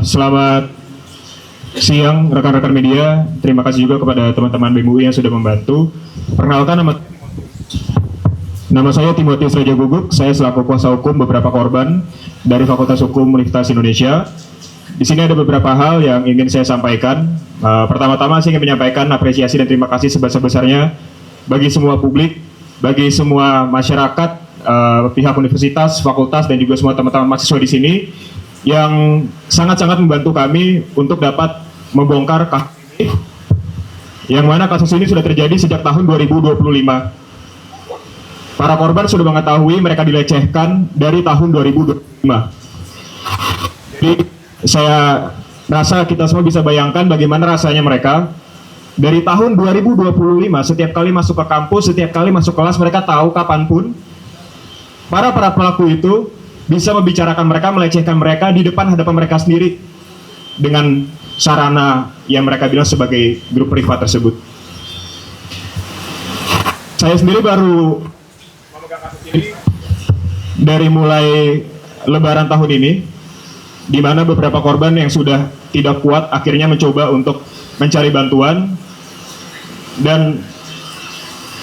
Selamat siang rekan-rekan media. Terima kasih juga kepada teman-teman BEM UI yang sudah membantu. Perkenalkan, nama saya Timotius Raja Guguk. Saya selaku kuasa hukum beberapa korban dari Fakultas Hukum Universitas Indonesia. Di sini ada beberapa hal yang ingin saya sampaikan. Pertama-tama saya ingin menyampaikan apresiasi dan terima kasih sebesar-besarnya bagi semua publik, bagi semua masyarakat, pihak universitas, fakultas, dan juga semua teman-teman mahasiswa di sini yang sangat-sangat membantu kami untuk dapat membongkar kasus ini, yang mana kasus ini sudah terjadi sejak tahun 2025. Para korban sudah mengetahui mereka dilecehkan dari tahun 2025. Jadi saya rasa kita semua bisa bayangkan bagaimana rasanya mereka dari tahun 2025 setiap kali masuk ke kampus, setiap kali masuk kelas mereka tahu kapanpun para pelaku itu bisa membicarakan mereka, melecehkan mereka di depan hadapan mereka sendiri dengan sarana yang mereka bilang sebagai grup privat tersebut. Saya sendiri baru memegang kasus ini dari mulai Lebaran tahun ini, di mana beberapa korban yang sudah tidak kuat akhirnya mencoba untuk mencari bantuan, dan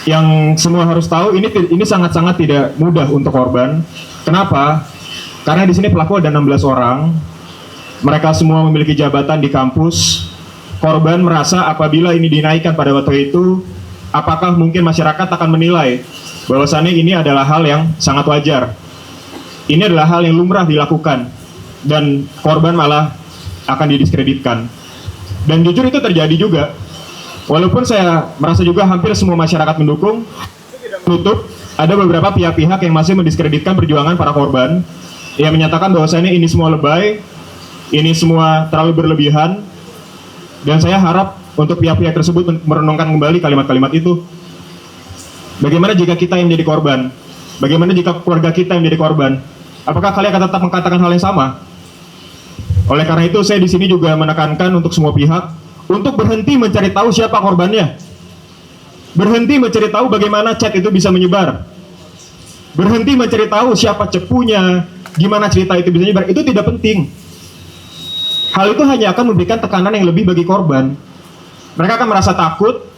yang semua harus tahu ini sangat-sangat tidak mudah untuk korban. Kenapa? Karena di sini pelaku ada 16 orang. Mereka semua memiliki jabatan di kampus. Korban merasa apabila ini dinaikkan pada waktu itu, apakah mungkin masyarakat akan menilai bahwasannya ini adalah hal yang sangat wajar. Ini adalah hal yang lumrah dilakukan dan korban malah akan didiskreditkan. Dan jujur itu terjadi juga. Walaupun saya merasa juga hampir semua masyarakat mendukung, menutup ada beberapa pihak-pihak yang masih mendiskreditkan perjuangan para korban, yang menyatakan bahwasannya ini semua lebay, ini semua terlalu berlebihan, dan saya harap untuk pihak-pihak tersebut merenungkan kembali kalimat-kalimat itu. Bagaimana jika kita yang menjadi korban? Bagaimana jika keluarga kita yang menjadi korban? Apakah kalian akan tetap mengatakan hal yang sama? Oleh karena itu saya di sini juga menekankan untuk semua pihak untuk berhenti mencari tahu siapa korbannya. Berhenti mencari tahu bagaimana chat itu bisa menyebar. Berhenti mencari tahu siapa cepunya, gimana cerita itu bisa menyebar. Itu tidak penting. Hal itu hanya akan memberikan tekanan yang lebih bagi korban. Mereka akan merasa takut.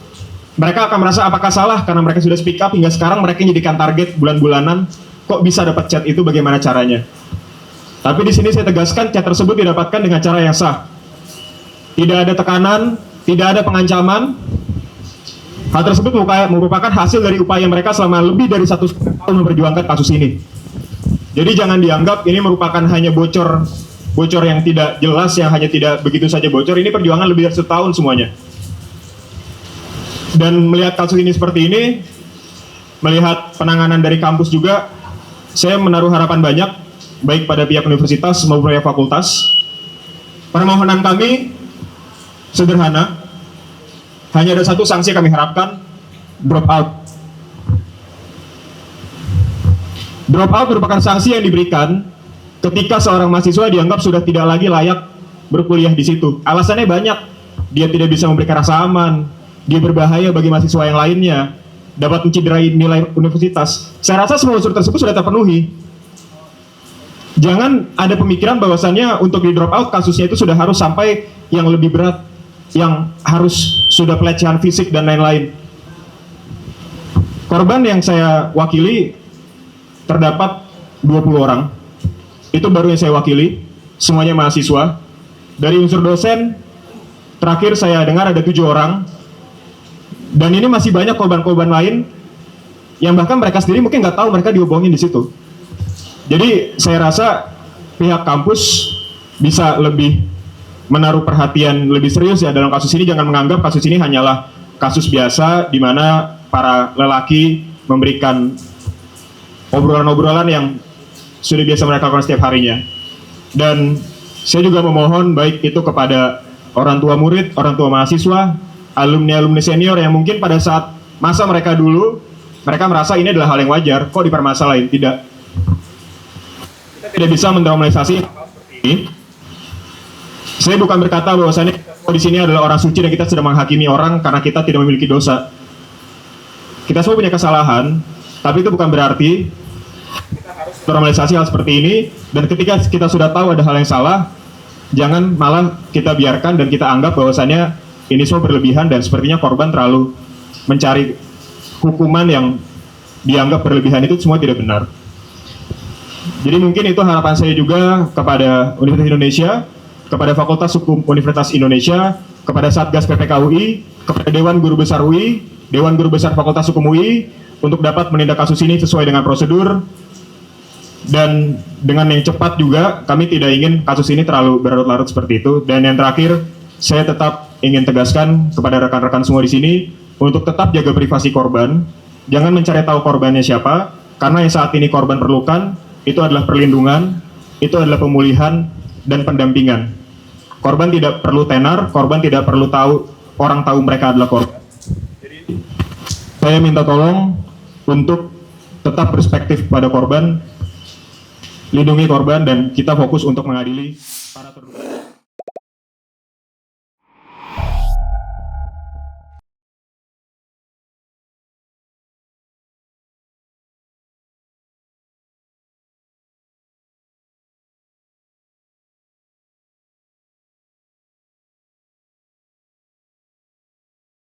Mereka akan merasa apakah salah karena mereka sudah speak up hingga sekarang mereka jadikan target bulan-bulanan. Kok bisa dapat chat itu, bagaimana caranya? Tapi di sini saya tegaskan chat tersebut didapatkan dengan cara yang sah. Tidak ada tekanan, tidak ada pengancaman. Hal tersebut merupakan hasil dari upaya mereka selama lebih dari 1 tahun memperjuangkan kasus ini. Jadi jangan dianggap ini merupakan hanya bocor yang tidak jelas, yang hanya tidak begitu saja bocor. Ini perjuangan lebih dari 1 tahun semuanya. Dan melihat kasus ini seperti ini, melihat penanganan dari kampus juga, saya menaruh harapan banyak, baik pada pihak universitas maupun pihak fakultas. Permohonan kami sederhana, hanya ada satu sanksi yang kami harapkan, drop out. Drop out merupakan sanksi yang diberikan ketika seorang mahasiswa dianggap sudah tidak lagi layak berkuliah di situ. Alasannya banyak, dia tidak bisa memberikan rasa aman, dia berbahaya bagi mahasiswa yang lainnya, dapat menciderai nilai universitas. Saya rasa semua unsur tersebut sudah terpenuhi. Jangan ada pemikiran bahwasannya untuk di drop out kasusnya itu sudah harus sampai yang lebih berat, yang harus sudah pelecehan fisik dan lain-lain. Korban yang saya wakili terdapat 20 orang. Itu baru yang saya wakili, semuanya mahasiswa. Dari unsur dosen, terakhir saya dengar ada 7 orang. Dan ini masih banyak korban-korban lain yang bahkan mereka sendiri mungkin nggak tahu mereka dihubungin di situ. Jadi saya rasa pihak kampus bisa lebih menaruh perhatian lebih serius ya dalam kasus ini. Jangan menganggap kasus ini hanyalah kasus biasa di mana para lelaki memberikan obrolan-obrolan yang sudah biasa mereka lakukan setiap harinya. Dan saya juga memohon baik itu kepada orang tua murid, orang tua mahasiswa, alumni-alumni senior yang mungkin pada saat masa mereka dulu, mereka merasa ini adalah hal yang wajar, kok dipermasalahin. Tidak. Kita tidak bisa mendramatisasi hal seperti ini. Saya bukan berkata bahwasannya di sini adalah orang suci dan kita sedang menghakimi orang karena kita tidak memiliki dosa. Kita semua punya kesalahan, tapi itu bukan berarti kita harus normalisasi hal seperti ini. Dan ketika kita sudah tahu ada hal yang salah, jangan malah kita biarkan dan kita anggap bahwasannya ini semua berlebihan dan sepertinya korban terlalu mencari hukuman yang dianggap berlebihan, itu semua tidak benar. Jadi mungkin itu harapan saya juga kepada Universitas Indonesia, kepada Fakultas Hukum Universitas Indonesia, kepada Satgas PPK UI, kepada Dewan Guru Besar UI, Dewan Guru Besar Fakultas Hukum UI, untuk dapat menindak kasus ini sesuai dengan prosedur, dan dengan yang cepat juga. Kami tidak ingin kasus ini terlalu berlarut-larut seperti itu. Dan yang terakhir, saya tetap ingin tegaskan kepada rekan-rekan semua di sini untuk tetap jaga privasi korban. Jangan mencari tahu korbannya siapa, karena yang saat ini korban perlukan itu adalah perlindungan, itu adalah pemulihan dan pendampingan. Korban tidak perlu tenar, korban tidak perlu tahu orang tahu mereka adalah korban. Jadi saya minta tolong untuk tetap berspektif pada korban, lindungi korban, dan kita fokus untuk mengadili para terduga.